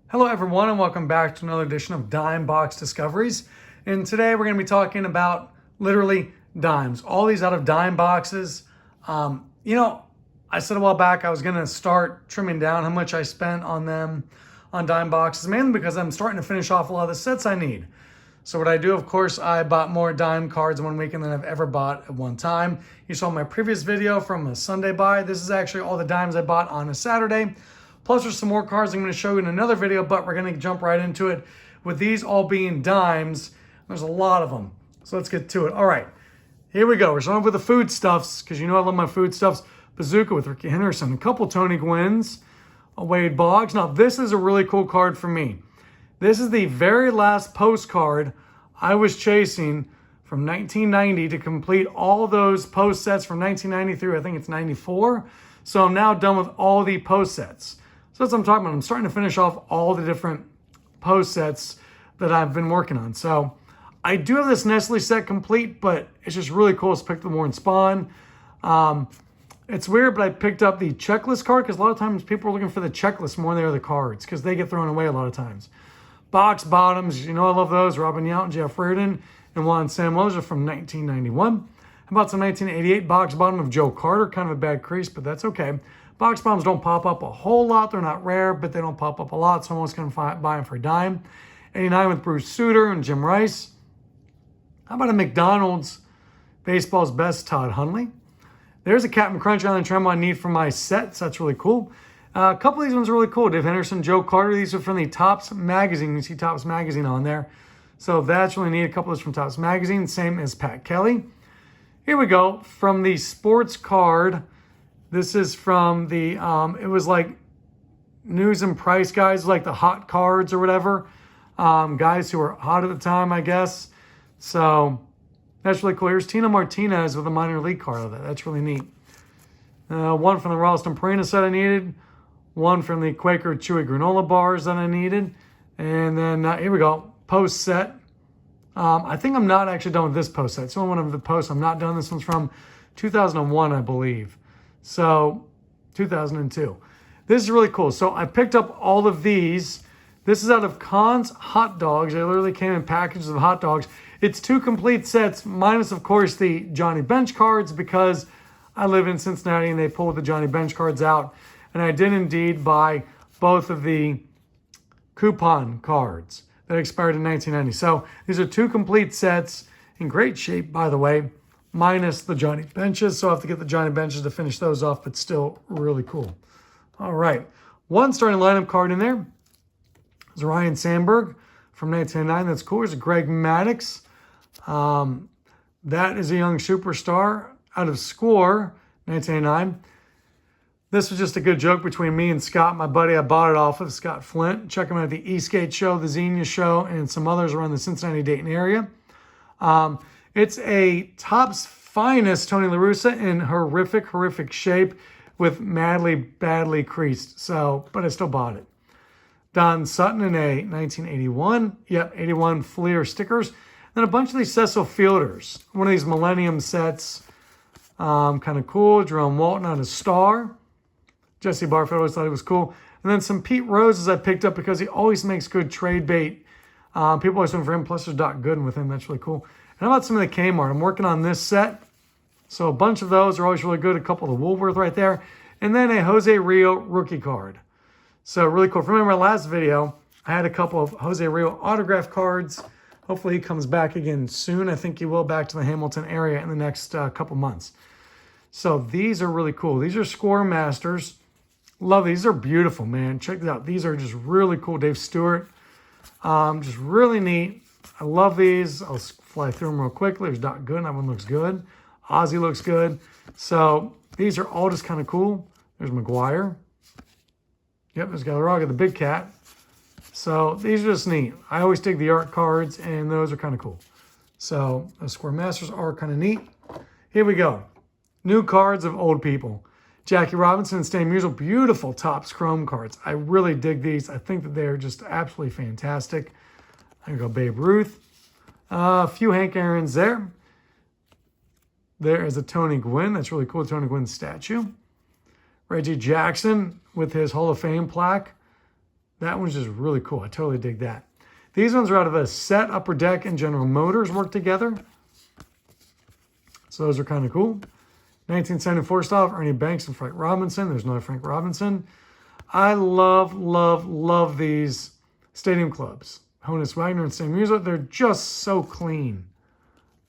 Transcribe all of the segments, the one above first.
Hello everyone and welcome back to another edition of Dime Box Discoveries. And today we're going to be talking about literally dimes, all these out of dime boxes. I said a while back I was going to start trimming down how much I spent on them on dime boxes, mainly because I'm starting to finish off a lot of the sets I need. So what I do, of course, I bought more dime cards in one weekend than I've ever bought at one time. You saw my previous video from a Sunday buy. This is actually all the dimes I bought on a Saturday. Plus there's some more cards I'm going to show you in another video, but we're going to jump right into it. With these all being dimes, there's a lot of them. So let's get to it. All right, here we go. We're starting with the foodstuffs, because you know I love my foodstuffs. Bazooka with Ricky Henderson, a couple Tony Gwynns, a Wade Boggs. Now this is a really cool card for me. This is the very last postcard I was chasing from 1990 to complete all those post sets from 1990 through, I think it's 94. So I'm now done with all the post sets. So that's what I'm talking about. I'm starting to finish off all the different post sets that I've been working on. So I do have this Nestle set complete, but it's just really cool to pick the more and spawn. It's weird, but I picked up the checklist card because a lot of times people are looking for the checklist more than they are the cards because they get thrown away a lot of times. Box bottoms, you know I love those. Robin Yount and Jeff Reardon and Juan Samuel are from 1991. How about some 1988 box bottom of Joe Carter? Kind of a bad crease, but that's okay. Box bombs don't pop up a whole lot. They're not rare, but they don't pop up a lot, so I'm almost going to buy them for a dime. 89 with Bruce Sutter and Jim Rice. How about a McDonald's Baseball's Best Todd Hundley? There's a Captain Crunch Island Tremble I need for my sets. That's really cool. A couple of these ones are really cool. Dave Henderson, Joe Carter. These are from the Topps Magazine. You see Topps Magazine on there. So that's really neat. A couple of those from Topps Magazine. Same as Pat Kelly. Here we go. From the sports card. This is from the, it was like News and Price guys, like the hot cards or whatever. Guys who were hot at the time, I guess. So that's really cool. Here's Tina Martinez with a minor league card of that. That's really neat. One from the Ralston Purina set I needed. One from the Quaker Chewy granola bars that I needed. And then here we go. Post set. I think I'm not actually done with this post set. It's only one of the posts I'm not done. This one's from 2001, I believe. So 2002. This is really cool. So I picked up all of these. This is out of Conn's Hot Dogs. They literally came in packages of hot dogs. It's two complete sets, minus of course the Johnny Bench cards, because I live in Cincinnati and they pull the Johnny Bench cards out. And I did indeed buy both of the coupon cards that expired in 1990. So these are two complete sets in great shape, by the way, minus the Johnny Benches. So I have to get the Johnny Benches to finish those off, but still really cool. All right. One starting lineup card in there is Ryan Sandberg from 1999. That's cool. There's a Greg Maddux. That is a young superstar out of Score, 1989. This was just a good joke between me and Scott, my buddy. I bought it off of Scott Flint. Check him out at the Eastgate Show, the Xenia Show, and some others around the Cincinnati-Dayton area. It's a Topps finest Tony La Russa in horrific shape with badly creased. So, but I still bought it. Don Sutton in a 1981. Yep, 81 Fleer stickers. Then a bunch of these Cecil Fielders. One of these Millennium sets. Kind of cool. Jerome Walton on a star. Jesse Barfield always thought he was cool. And then some Pete Roses I picked up because he always makes good trade bait. People always went for him. Plus there's Doc Gooden with him. That's really cool. And how about some of the Kmart? I'm working on this set. So a bunch of those are always really good. A couple of the Woolworth right there. And then a Jose Rio rookie card. So really cool. If you remember my last video, I had a couple of Jose Rio autograph cards. Hopefully he comes back again soon. I think he will, back to the Hamilton area in the next couple months. So these are really cool. These are Score Masters. Love these. These are beautiful, man. Check this out. These are just really cool. Dave Stewart. Just really neat. I love these. I'll fly through them real quickly. There's Doc Gooden. That one looks good. Ozzy looks good. So these are all just kind of cool. There's McGuire. Yep, there's Galarraga, the big cat. So these are just neat. I always dig the art cards, and those are kind of cool. So the Square Masters are kind of neat. Here we go. New cards of old people. Jackie Robinson and Stan Musial, beautiful Topps Chrome cards. I really dig these. I think that they're just absolutely fantastic. There go Babe Ruth. A few Hank Aaron's there. There is a Tony Gwynn. That's really cool, Tony Gwynn statue. Reggie Jackson with his Hall of Fame plaque. That one's just really cool. I totally dig that. These ones are out of a set. Upper Deck and General Motors work together. So those are kind of cool. 1974 style, Ernie Banks and Frank Robinson. There's another Frank Robinson. I love, love, love these Stadium Clubs. Honus Wagner and Sam Musa. They're just so clean.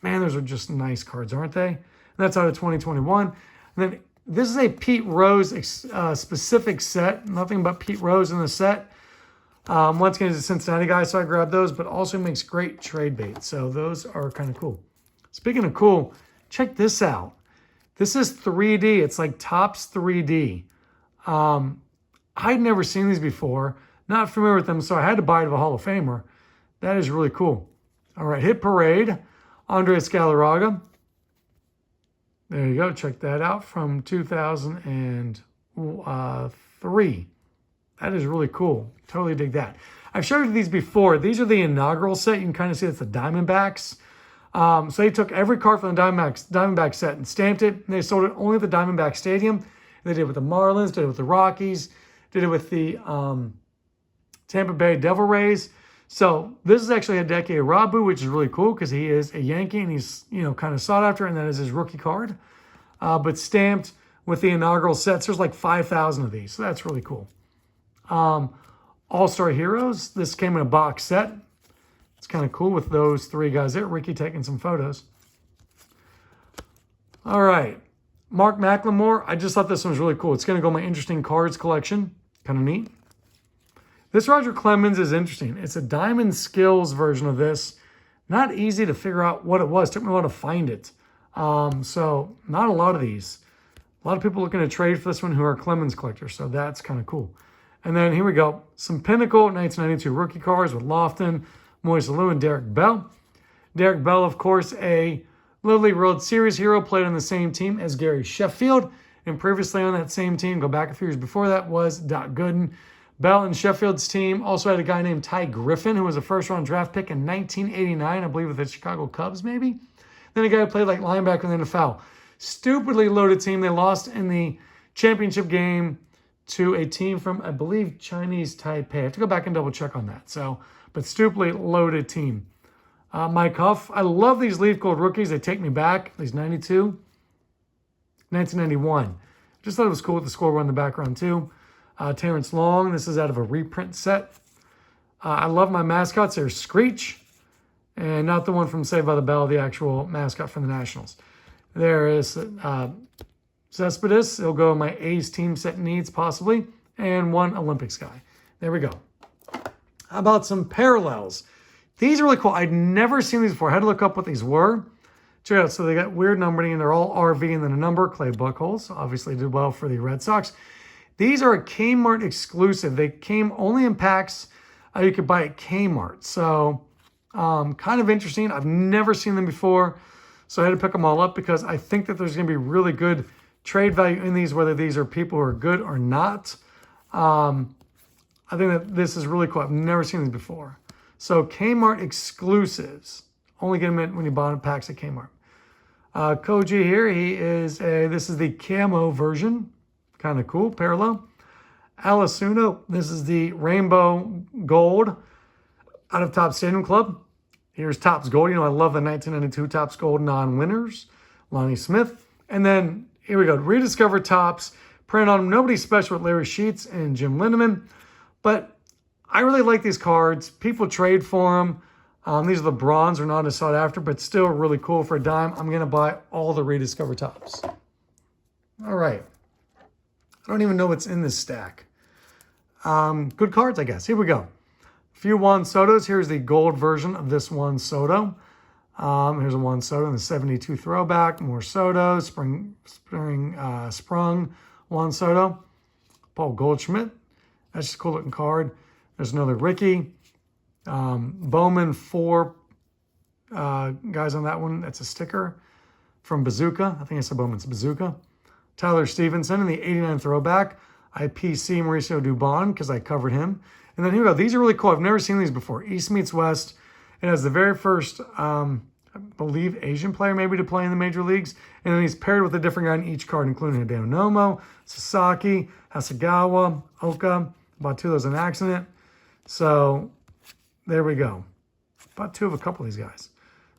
Man, those are just nice cards, aren't they? And that's out of 2021. And then this is a Pete Rose specific set. Nothing but Pete Rose in the set. Once again, he's a Cincinnati guy, so I grabbed those, but also makes great trade bait. So those are kind of cool. Speaking of cool, check this out. This is 3D. It's like Topps 3D. I'd never seen these before. Not familiar with them, so I had to buy it of a Hall of Famer. That is really cool. All right, Hit Parade, Andres Galarraga. There you go. Check that out from 2003. That is really cool. Totally dig that. I've showed you these before. These are the inaugural set. You can kind of see it's the Diamondbacks. So they took every card from the Diamondback set and stamped it. And they sold it only at the Diamondback Stadium. They did it with the Marlins, did it with the Rockies, did it with the Tampa Bay Devil Rays. So this is actually a Hideki Irabu, which is really cool because he is a Yankee and he's, kind of sought after, and that is his rookie card. But stamped with the inaugural sets. There's like 5,000 of these, so that's really cool. All-Star Heroes. This came in a box set. It's kind of cool with those three guys there. Ricky taking some photos. All right. Mark McLemore. I just thought this one was really cool. It's going to go in my interesting cards collection. Kind of neat. This Roger Clemens is interesting. It's a Diamond Skills version of this. Not easy to figure out what it was. Took me a while to find it. So not a lot of these. A lot of people looking to trade for this one who are Clemens collectors. So that's kind of cool. And then here we go. Some Pinnacle 1992 rookie cards with Lofton, Moise Alou, and Derek Bell. Derek Bell, of course, a Little League World Series hero, played on the same team as Gary Sheffield. And previously on that same team, go back a few years before that, was Doc Gooden. Bell and Sheffield's team also had a guy named Ty Griffin, who was a first-round draft pick in 1989, I believe with the Chicago Cubs, maybe. Then a guy who played like linebacker in the NFL. Stupidly loaded team. They lost in the championship game to a team from, I believe, Chinese Taipei. I have to go back and double check on that. So, but stupidly loaded team. Mike Huff. I love these Leaf Gold rookies. They take me back. These 92. 1991. Just thought it was cool with the scoreboard in the background too. Terrence Long. This is out of a reprint set. I love my mascots. There's Screech. And not the one from Saved by the Bell, the actual mascot from the Nationals. There is Cespedes. It'll go in my A's team set needs, possibly. And one Olympics guy. There we go. How about some parallels? These are really cool. I'd never seen these before. I had to look up what these were. Check it out. So they got weird numbering, and they're all RV and then a number. Clay Buchholz obviously did well for the Red Sox. These are a Kmart exclusive. They came only in packs you could buy at Kmart. So kind of interesting. I've never seen them before. So I had to pick them all up because I think that there's going to be really good trade value in these, whether these are people who are good or not. I think that this is really cool. I've never seen these before. So Kmart exclusives. Only get them when you buy packs at Kmart. Koji here, this is the camo version. Kind of cool, parallel. Alisuno, this is the rainbow gold out of Topps Stadium Club. Here's Topps Gold. I love the 1992 Topps Gold non-winners. Lonnie Smith. And then here we go. Rediscover Topps. Print on them. Nobody special with Larry Sheets and Jim Lindemann. But I really like these cards. People trade for them. These are the bronze. They're not as sought after, but still really cool for a dime. I'm going to buy all the Rediscover Topps. All right. I don't even know what's in this stack. Good cards, I guess. Here we go. A few Juan Sotos. Here's the gold version of this Juan Soto. Here's a Juan Soto in the 72 throwback. More Soto. Sprung Juan Soto. Paul Goldschmidt. That's just a cool looking card. There's another Ricky. Bowman, 4 guys on that one. That's a sticker from Bazooka. I think I said Bowman's Bazooka. Tyler Stevenson in the 89 throwback. IPC Mauricio Dubon because I covered him. And then here we go. These are really cool. I've never seen these before. East meets West. It has the very first, I believe, Asian player maybe to play in the major leagues. And then he's paired with a different guy in each card, including Hideo Nomo, Sasaki, Hasegawa, Oka. Batulo's an accident. So there we go. Bought two of a couple of these guys.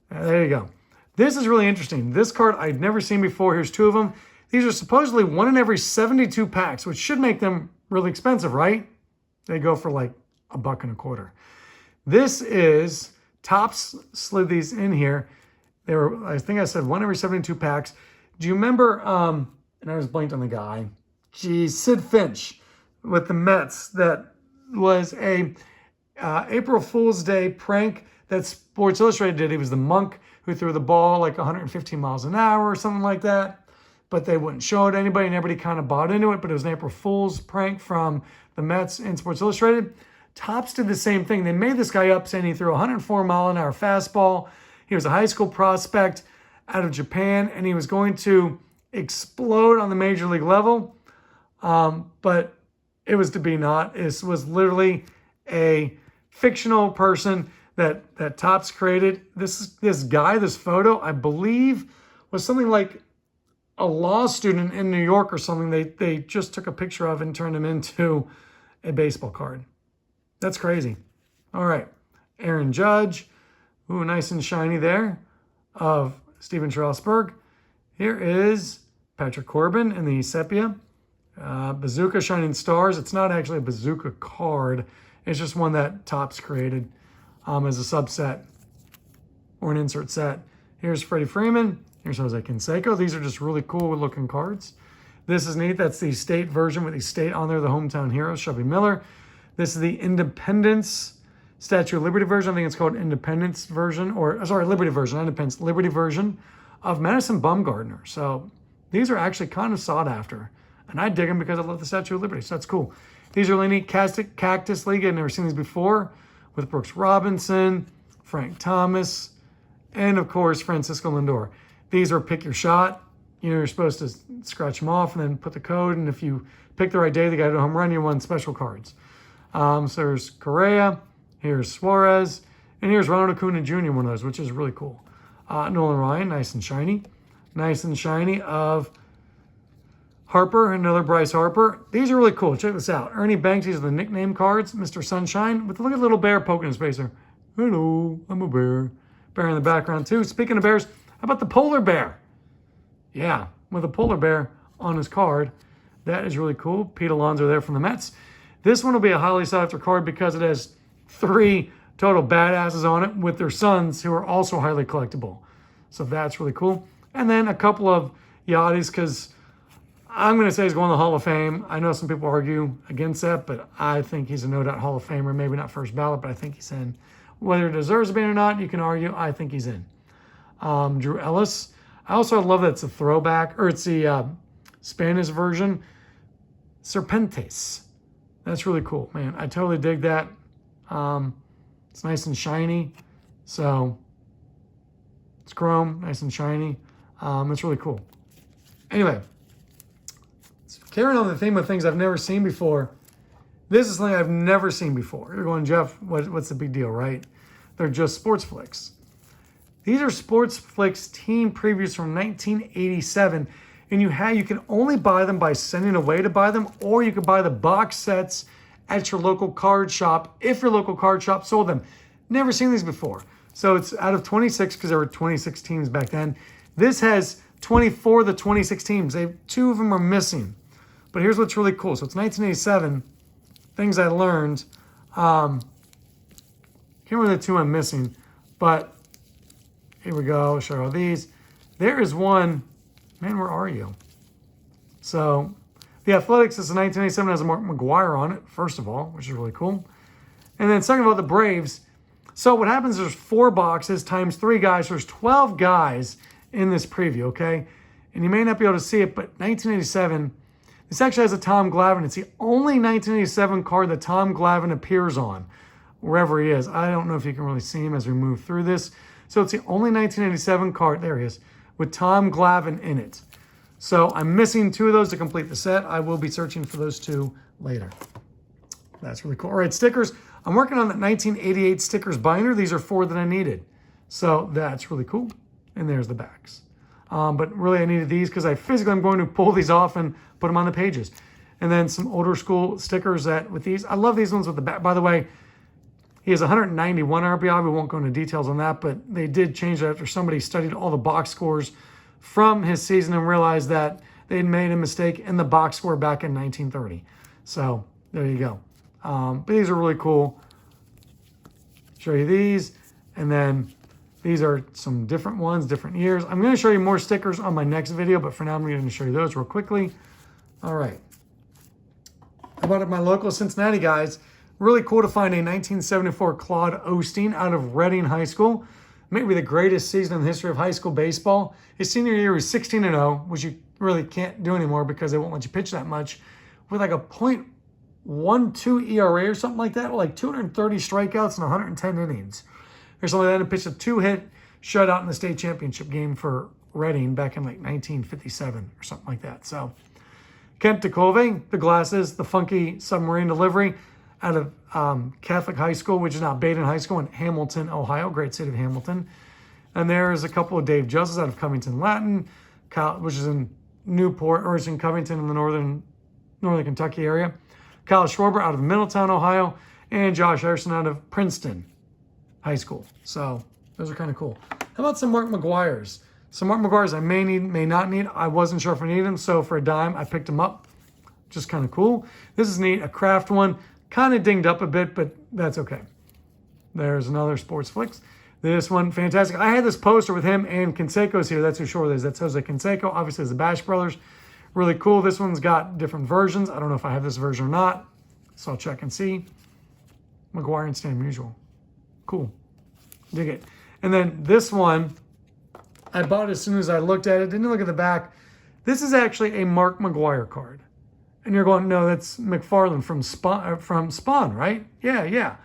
There you go. This is really interesting. This card I'd never seen before. Here's two of them. These are supposedly 1 in every 72 packs, which should make them really expensive, right? They go for like $1.25. This is, Topps slid these in here. They were, I think I said 1 every 72 packs. Do you remember, and I was blanked on the guy. Geez, Sid Finch with the Mets. That was a April Fool's Day prank that Sports Illustrated did. He was the monk who threw the ball like 115 miles an hour or something like that. But they wouldn't show it to anybody, and everybody kind of bought into it. But it was an April Fool's prank from the Mets and Sports Illustrated. Topps did the same thing. They made this guy up saying he threw a 104-mile-an-hour fastball. He was a high school prospect out of Japan, and he was going to explode on the major league level. But it was to be not. This was literally a fictional person that Topps created. This guy, this photo, I believe, was something like a law student in New York or something. They just took a picture of and turned him into a baseball card. That's crazy. All right. Aaron Judge. Ooh, nice and shiny there of Steven Strasburg. Here is Patrick Corbin in the sepia. Bazooka Shining Stars. It's not actually a Bazooka card. It's just one that Topps created as a subset or an insert set. Here's Freddie Freeman. Here's Jose Canseco. These are just really cool looking cards. This is neat. That's the state version with the state on there, the hometown hero, Shelby Miller. This is the Independence Statue of Liberty version. I think it's called Independence version, or sorry, Liberty version, not Independence, Liberty version of Madison Bumgarner. So these are actually kind of sought after. And I dig them because I love the Statue of Liberty. So that's cool. These are really neat. Cactus League. I've never seen these before. With Brooks Robinson, Frank Thomas, and of course, Francisco Lindor. These are pick your shot. You know, you're supposed to scratch them off and then put the code. And if you pick the right day, the guy to a home run, you won special cards. So there's Correa. Here's Suarez. And here's Ronald Acuna Jr., one of those, which is really cool. Nolan Ryan, nice and shiny. Nice and shiny of Harper, another Bryce Harper. These are really cool. Check this out. Ernie Banks, these are the nickname cards. Mr. Sunshine, with look at little bear poking his face there. Hello, I'm a bear. Bear in the background too. Speaking of bears, how about the polar bear? Yeah, with a polar bear on his card. That is really cool. Pete Alonso there from the Mets. This one will be a highly sought after card because it has 3 total badasses on it with their sons who are also highly collectible. So that's really cool. And then a couple of oddities because I'm going to say he's going to the Hall of Fame. I know some people argue against that, but I think he's a no-doubt Hall of Famer. Maybe not first ballot, but I think he's in. Whether he deserves to be or not, you can argue. I think he's in. Drew Ellis. I also love that it's a throwback, or it's the Spanish version. Serpentes. That's really cool, man. I totally dig that. It's nice and shiny. So it's chrome, nice and shiny. It's really cool. Anyway, carrying on the theme of things I've never seen before, this is something I've never seen before. You're going, Jeff, what's the big deal, right? They're just sports flicks. These are sports flicks team previews from 1987, and you can only buy them by sending away to buy them, or you could buy the box sets at your local card shop if your local card shop sold them. Never seen these before. So it's out of 26 because there were 26 teams back then. This has 24 of the 26 teams. 2 of them are missing. But here's what's really cool. So it's 1987. Things I learned. Can't remember the 2 I'm missing. But here we go. I'll show you all these. There is one. Man, where are you? So the Athletics is a 1987. Has a Mark McGwire on it, first of all, which is really cool. And then second of all, the Braves. So what happens is there's 4 boxes times 3 guys. So there's 12 guys in this preview, okay? And you may not be able to see it, but 1987, this actually has a Tom Glavine. It's the only 1987 card that Tom Glavine appears on, wherever he is. I don't know if you can really see him as we move through this. So it's the only 1987 card, there he is, with Tom Glavine in it. So I'm missing 2 of those to complete the set. I will be searching for those 2 later. That's really cool. All right, stickers. I'm working on that 1988 stickers binder. These are 4 that I needed. So that's really cool. And there's the backs. But really I needed these because I physically am going to pull these off and put them on the pages. And then some older school stickers that with these. I love these ones with the back. By the way, He has 191 RBI. We won't go into details on that, but they did change that after somebody studied all the box scores from his season and realized that they'd made a mistake in the box score back in 1930. So there you go. But these are really cool. Show you these, and then these are some different ones, different years. I'm going to show you more stickers on my next video, but for now I'm going to show you those real quickly. All right. How about at my local Cincinnati guys? Really cool to find a 1974 Claude Osteen out of Reading High School. Maybe the greatest season in the history of high school baseball. His senior year was 16-0, which you really can't do anymore because they won't let you pitch that much, with like a .12 ERA or something like that, like 230 strikeouts and 110 innings. Or something like that, and pitched a 2-hit shutout in the state championship game for Reading back in like 1957 or something like that. So Kent Decove, the glasses, the funky submarine delivery out of Catholic High School, which is now Baden High School in Hamilton, Ohio, great city of Hamilton. And there's a couple of Dave Justice out of Covington Latin, which is in Newport, or it's in Covington in the northern Kentucky area. Kyle Schwarber out of Middletown, Ohio, and Josh Harrison out of Princeton High School. So those are kind of cool. How about some Mark McGuire's? Some Mark McGuire's I may need, may not need. I wasn't sure if I needed them, so for a dime, I picked them up. Just kind of cool. This is neat, a craft one. Kind of dinged up a bit, but that's okay. There's another Sports Flicks. This one, fantastic. I had this poster with him and Canseco's here. That's who Shore is. That's Jose Canseco. Obviously, it's the Bash Brothers. Really cool. This one's got different versions. I don't know if I have this version or not, so I'll check and see. McGuire and Stan Musial. Cool. Dig it. And then this one, I bought it as soon as I looked at it. Didn't look at the back. This is actually a Mark McGuire card. And you're going, no, that's McFarland from Spawn, right? Yeah.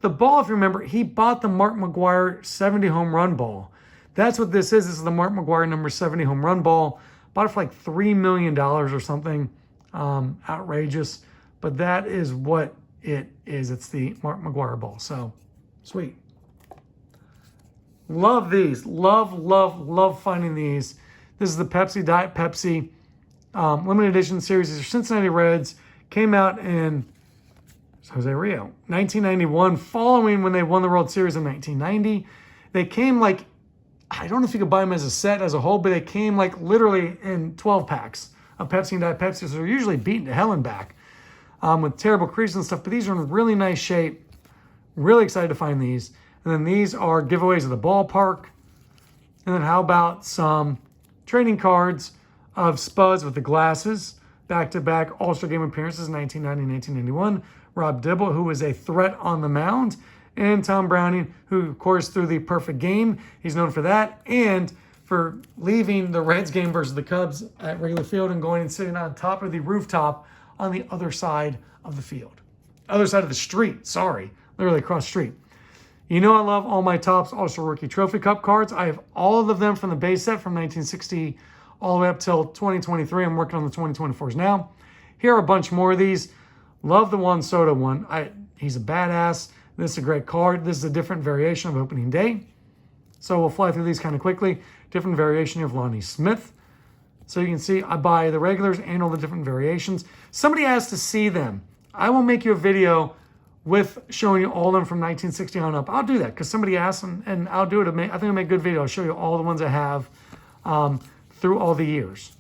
The ball, if you remember, he bought the Mark McGuire 70 home run ball. That's what this is. This is the Mark McGuire number 70 home run ball. Bought it for like $3 million or something. Outrageous. But that is what it is. It's the Mark McGuire ball. So, sweet. Love these. Love finding these. This is the Pepsi, Diet Pepsi limited edition series. These are Cincinnati Reds. Came out in Jose Rio, 1991, following when they won the World Series in 1990. They came like, I don't know if you could buy them as a set, as a whole, but they came like literally in 12 packs of Pepsi and Diet Pepsi. So they're usually beaten to hell and back with terrible creases and stuff. But these are in really nice shape. Really excited to find these. And then these are giveaways at the ballpark. And then how about some trading cards of Spuds with the glasses, back-to-back All-Star Game appearances, 1990 and 1991. Rob Dibble, who was a threat on the mound, and Tom Browning, who, of course, threw the perfect game. He's known for that, and for leaving the Reds game versus the Cubs at Wrigley Field and going and sitting on top of the rooftop on the other side of the field. Other side of the street, sorry. Literally across the street. You know I love all my Topps All-Star Rookie Trophy Cup cards. I have all of them from the base set from 1960 all the way up till 2023. I'm working on the 2024s now. Here are a bunch more of these. Love the Juan Soto one. He's a badass. This is a great card. This is a different variation of opening day. So we'll fly through these kind of quickly. Different variation of Lonnie Smith. So you can see I buy the regulars and all the different variations. Somebody asked to see them. I will make you a video with showing you all of them from 1960 on up. I'll do that because somebody asked and I'll do it. I think I'll make a good video. I'll show you all the ones I have through all the years.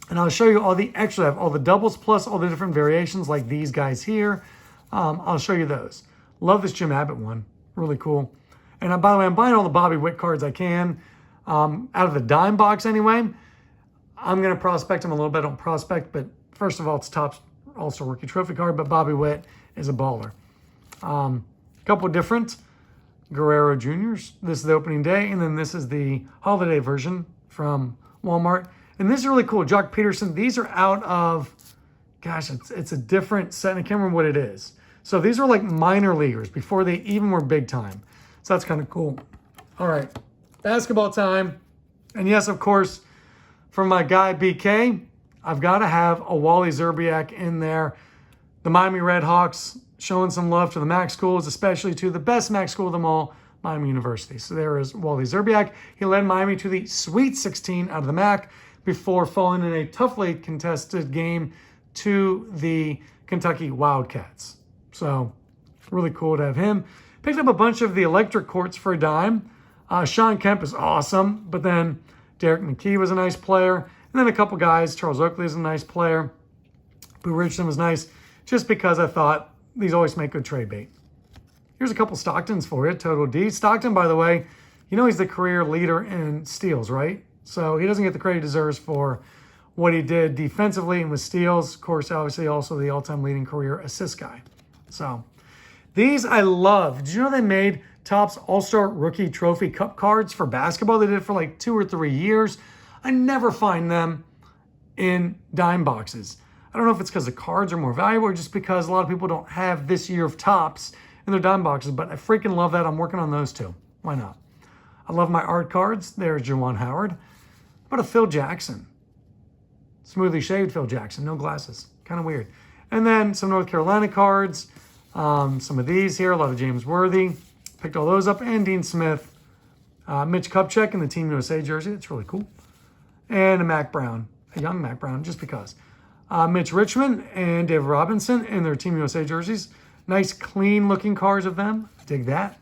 And I'll show you all the, actually I have all the doubles plus all the different variations like these guys here. I'll show you those. Love this Jim Abbott one. Really cool. And by the way, I'm buying all the Bobby Witt cards I can. Out of the dime box anyway. I'm going to prospect him a little bit. I don't prospect, but first of all, it's Topps All-Star Rookie Trophy card, but Bobby Witt is a baller. Couple different Guerrero Juniors. This is the opening day, and then this is the holiday version from Walmart. And this is really cool. Jock Peterson. These are out of, gosh, it's a different set, and I can't remember what it is. So these are like minor leaguers before they even were big time. So that's kind of cool. All right, basketball time. And yes, of course, for my guy BK, I've got to have a Wally Zerbiak in there. The Miami Redhawks showing some love to the MAC schools, especially to the best MAC school of them all, Miami University. So there is Wally Zerbiak. He led Miami to the Sweet 16 out of the MAC before falling in a toughly contested game to the Kentucky Wildcats. So Really cool to have him. Picked up a bunch of the electric courts for a dime. Sean Kemp is awesome, but then Derek McKee was a nice player. And then a couple guys. Charles Oakley is a nice player. Boo Richardson was nice just because I thought these always make good trade bait. Here's a couple Stocktons for you. Total D. Stockton, by the way, you know he's the career leader in steals, right? So he doesn't get the credit he deserves for what he did defensively and with steals. Of course, obviously also the all-time leading career assist guy. So these I love. Did you know they made Topps All-Star Rookie Trophy Cup cards for basketball? They did it for like 2 or 3 years. I never find them in dime boxes. I don't know if it's because the cards are more valuable or just because a lot of people don't have this year of Topps in their dime boxes, but I freaking love that. I'm working on those too. Why not? I love my art cards. There's Juwan Howard. How about a Phil Jackson? Smoothly shaved Phil Jackson, no glasses. Kind of weird. And then some North Carolina cards. Some of these here, a lot of James Worthy. Picked all those up. And Dean Smith. Mitch Kupchak in the Team USA jersey. That's really cool. And a Mac Brown, a young Mac Brown, just because. Mitch Richmond and Dave Robinson in their Team USA jerseys. Nice, clean-looking cards of them. Dig that.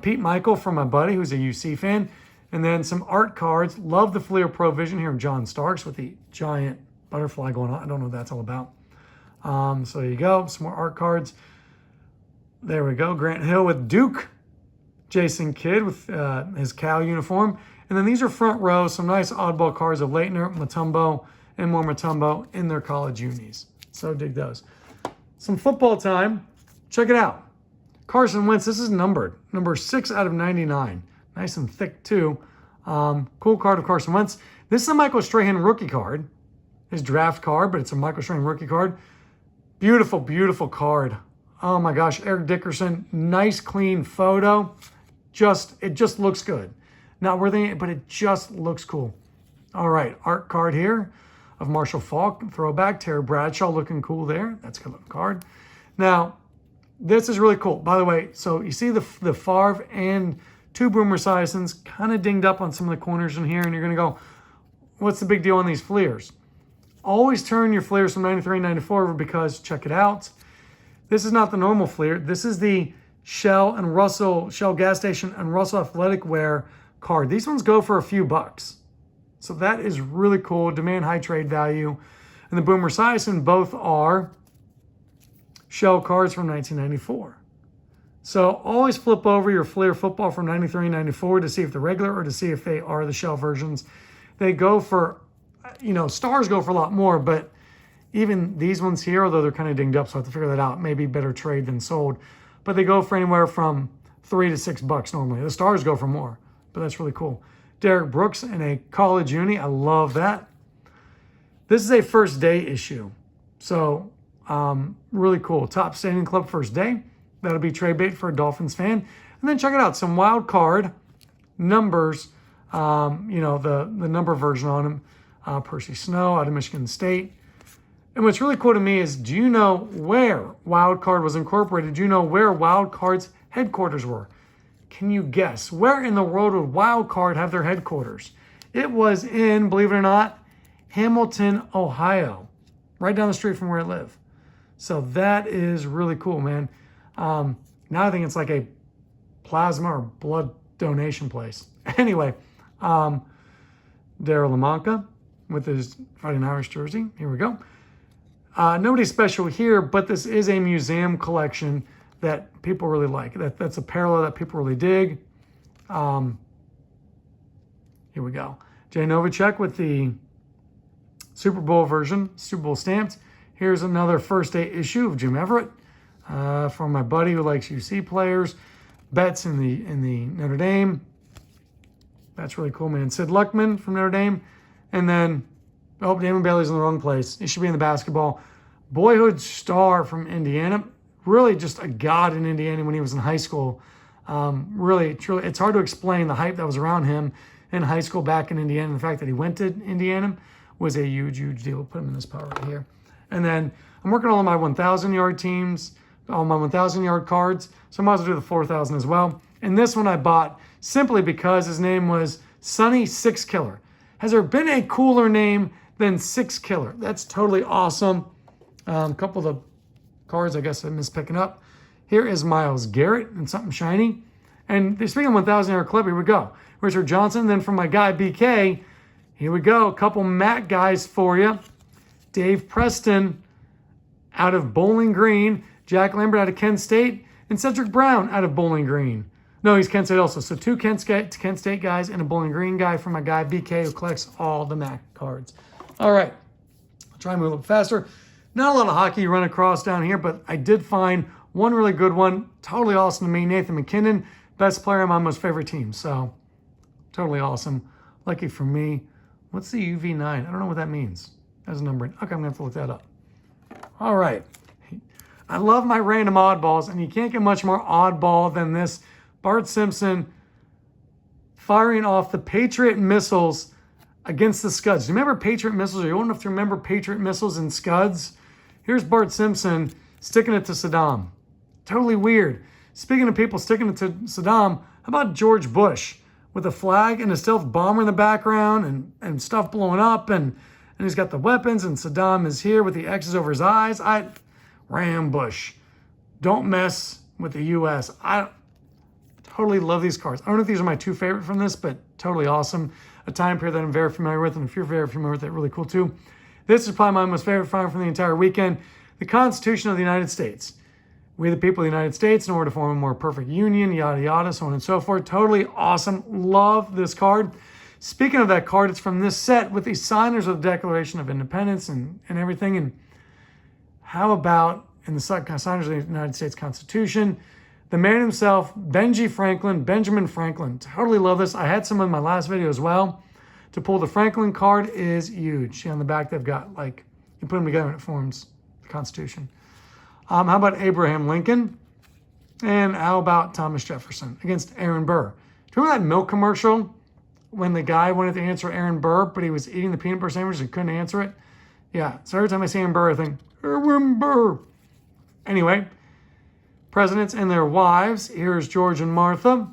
Pete Michael from my buddy, who's a UC fan. And then some art cards. Love the Fleer Pro Vision here of John Starks with the giant butterfly going on. I don't know what that's all about. So there you go. Some more art cards. There we go. Grant Hill with Duke. Jason Kidd with his Cal uniform. And then these are front row. Some nice oddball cards of Leitner, Mutombo, and more Mutombo in their college unis. So dig those. Some football time. Check it out. Carson Wentz. This is numbered. Number 6 out of 99. Nice and thick, too. Cool card of Carson Wentz. This is a Michael Strahan rookie card. His draft card, but it's a Michael Strahan rookie card. Beautiful, beautiful card. Oh, my gosh. Eric Dickerson. Nice, clean photo. It just looks good. Not worthy, but it just looks cool. All right. Art card here of Marshall Faulk. Throwback. Terry Bradshaw looking cool there. That's a good looking card. Now, this is really cool. By the way, so you see the Favre and 2 Boomer Esiasons kind of dinged up on some of the corners in here, and you're going to go, what's the big deal on these Fleers? Always turn your Fleers from 93 and 94 over because, check it out, this is not the normal Fleer. This is the Shell Gas Station and Russell Athletic Wear card. These ones go for a few bucks. So that is really cool. Demand high trade value. And the Boomer Esiason both are Shell cards from 1994. So always flip over your Fleer football from 93 and 94 to see if they're regular or to see if they are the Shell versions. They go for, stars go for a lot more, but even these ones here, although they're kind of dinged up, so I have to figure that out. Maybe better trade than sold. But they go for anywhere from $3 to $6 normally. The stars go for more, but that's really cool. Derek Brooks in a college uni. I love that. This is a first day issue. So really cool. Top Standing Club first day. That'll be trade bait for a Dolphins fan. And then check it out. Some wild card numbers, the number version on them. Percy Snow out of Michigan State. And what's really cool to me is, do you know where wild card was incorporated? Do you know where wild card's headquarters were? Can you guess? Where in the world would wild card have their headquarters? It was in, believe it or not, Hamilton, Ohio. Right down the street from where I live. So that is really cool, man. Now I think it's like a plasma or blood donation place. Anyway, Daryl Lamanca with his Fighting Irish jersey. Here we go. Nobody special here, but this is a museum collection that people really like. That's a parallel that people really dig. Here we go. Jay Novacek with the Super Bowl version, Super Bowl stamped. Here's another first day issue of Jim Everett. From my buddy who likes UC players. Betts in the Notre Dame. That's really cool, man. Sid Luckman from Notre Dame. And then, Damon Bailey's in the wrong place. He should be in the basketball. Boyhood star from Indiana. Really just a god in Indiana when he was in high school. Really, truly, it's hard to explain the hype that was around him in high school back in Indiana. And the fact that he went to Indiana was a huge, huge deal. We'll put him in this pile right here. And then I'm working on all my 1,000-yard teams, all my 1,000-yard cards. So I might as well do the 4,000 as well. And this one I bought simply because his name was Sonny Six Killer. Has there been a cooler name than Six Killer? That's totally awesome. A couple of the cards I guess I missed picking up. Here is Myles Garrett and something shiny. And speaking of 1,000-yard clip, here we go. Richard Johnson. Then from my guy, BK, here we go. A couple Matt guys for you. Dave Preston out of Bowling Green. Jack Lambert out of Kent State. And Cedric Brown out of Bowling Green. No, he's Kent State also. So 2 Kent State guys and a Bowling Green guy from my guy, BK, who collects all the Mac cards. All right. I'll try and move a little faster. Not a lot of hockey you run across down here, but I did find one really good one. Totally awesome to me. Nathan McKinnon, best player on my most favorite team. So totally awesome. Lucky for me. What's the UV9? I don't know what that means. That's a number. Okay, I'm going to have to look that up. All right. I love my random oddballs, and you can't get much more oddball than this. Bart Simpson firing off the Patriot missiles against the Scuds. Do you remember Patriot missiles? Are you old enough to remember Patriot missiles and Scuds? Here's Bart Simpson sticking it to Saddam. Totally weird. Speaking of people sticking it to Saddam, how about George Bush with a flag and a stealth bomber in the background and stuff blowing up, and he's got the weapons, and Saddam is here with the X's over his eyes. Ram Bush. Don't mess with the U.S. I totally love these cards. I don't know if these are my 2 favorite from this, but totally awesome. A time period that I'm very familiar with, and if you're very familiar with it, really cool too. This is probably my most favorite find from the entire weekend. The Constitution of the United States. We the people of the United States, in order to form a more perfect union, yada yada, so on and so forth. Totally awesome. Love this card. Speaking of that card, it's from this set with the signers of the Declaration of Independence and everything. And how about in the signers of the United States Constitution, the man himself, Benjamin Franklin. Totally love this. I had some in my last video as well. To pull the Franklin card is huge. See, on the back, they've got, like, you put them together and it forms the Constitution. How about Abraham Lincoln? And how about Thomas Jefferson against Aaron Burr? Do you remember that milk commercial when the guy wanted to answer Aaron Burr, but he was eating the peanut butter sandwich and couldn't answer it? Yeah, so every time I see Aaron Burr, I think, Aaron Burr. Anyway, presidents and their wives. Here's George and Martha.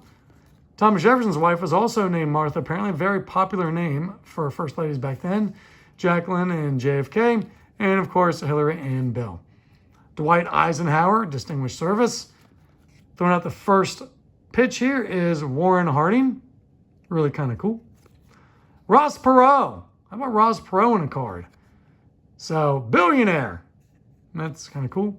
Thomas Jefferson's wife was also named Martha, apparently a very popular name for first ladies back then. Jacqueline and JFK, and of course, Hillary and Bill. Dwight Eisenhower, Distinguished Service. Throwing out the first pitch here is Warren Harding. Really kind of cool. Ross Perot. How about Ross Perot in a card? So, billionaire. That's kind of cool.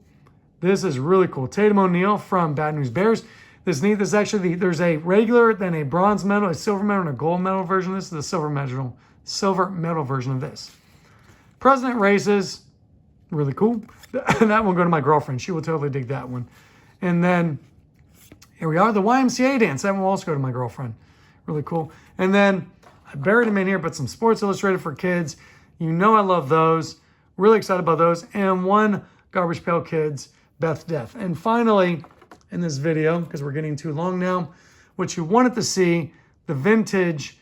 This is really cool. Tatum O'Neal from Bad News Bears. This is neat. This is actually there's a regular, then a bronze medal, a silver medal, and a gold medal version. This is the silver medal version of this. President races. Really cool. That one go to my girlfriend. She will totally dig that one. And then here we are, the YMCA dance. That one will also go to my girlfriend. Really cool. And then I buried them in here, but some Sports Illustrated for kids. You know I love those. Really excited about those. And one Garbage Pail Kids Beth Death. And finally, in this video, because we're getting too long now, what you wanted to see, the vintage.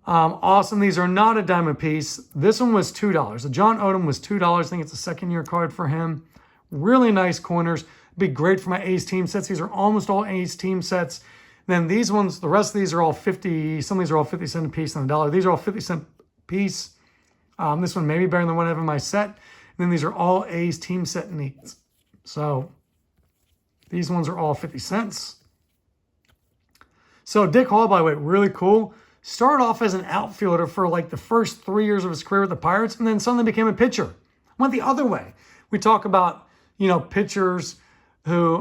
Awesome. These are not a dime a piece. This one was $2. The John Odom was $2. I think it's a second-year card for him. Really nice corners. Be great for my A's team sets. These are almost all A's team sets. Then these ones, the rest of these are all 50. Some of these are all 50 cent a piece and $1. These are all 50 cent a piece. This one may be better than one I have in my set. And then these are all A's team set needs. So these ones are all 50 cents. So Dick Hall, by the way, really cool. Started off as an outfielder for like the first 3 years of his career with the Pirates, and then suddenly became a pitcher. Went the other way. We talk about, pitchers who,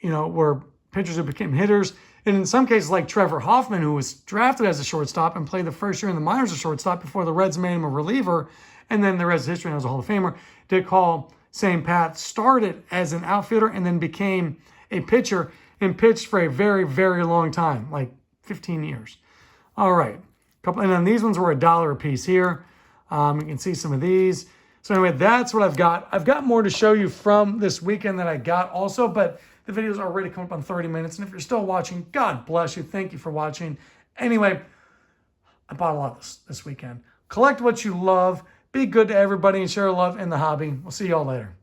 were pitchers who became hitters. And in some cases, like Trevor Hoffman, who was drafted as a shortstop and played the first year in the minors as a shortstop before the Reds made him a reliever. And then the rest is history, and was a Hall of Famer. Dick Hall, same path, started as an outfielder and then became a pitcher and pitched for a very, very long time, like 15 years. All right. And then these ones were $1 a piece here. You can see some of these. So anyway, that's what I've got. I've got more to show you from this weekend that I got also, but the video's already come up on 30 minutes. And if you're still watching, God bless you. Thank you for watching. Anyway, I bought a lot this weekend. Collect what you love. Be good to everybody and share love in the hobby. We'll see y'all later.